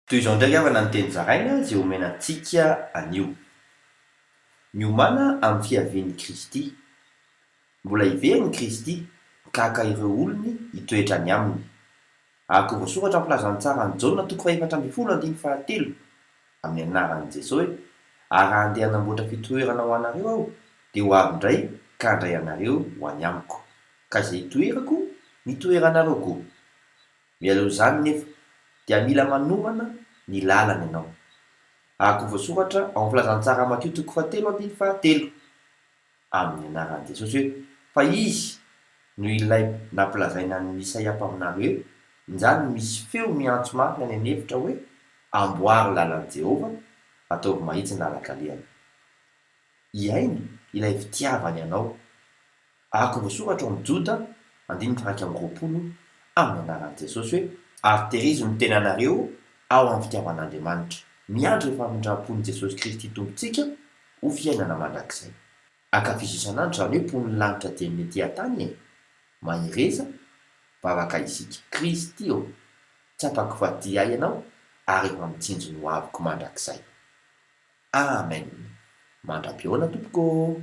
Toy izao ndraiky avana ny teny zaraina izay omenantsika anio. Miomana amin'ny fihavian'i Kristy. Mbola iveriny Kristy kaka ireo olony hitoetrany aminy. Araka voasoratra amin'ny filazantsara ny Jaona 4:4 amin'ny anaran'i Jesosy hoe: "Ary raha andeha hanamboatra fitoerana ho anareo aho, dia ho avy indray ka handray anareo ho any amiko. Ka izay hitoerako, nitoeranareo koa." Mialoha izany nefa dia mila manomana ny lalana ianao. Araka voasoratra ao amin'ny filazantsara Matthieu 7:7 amin'ny anaran'i Jesosy hoe: "Fa izy no ilay nampilazaina ny Isaia mpaminary hoe: Izany misy feo miantso marina any an'efitra hoe: amboary lalan'i Jehova, ataovy mahitsy ny lalan-kalehany." Iaino ilay fitiavany ianao. Araka voasoratra ao amin'ny Joda 1:20 amin'ny anaran'i Jesosy hoe: "Ary terizo ny tenanareo ao amin'ny fitiavan'Andriamanitra, miandry ny famindram-pon'i Jesosy Kristy Tompontsika ho fiainana mandrakizay." Ankafizy isan'andro izany hoe pon'ny lanitra dieny etỳ an-tany e. Mahireza vavaka isika Kristy eo. Tsy ampaky ahy ianao ary efa mitsinjo ny ho aviko mandrakizay. Amen. Mandra-pioana tompoko.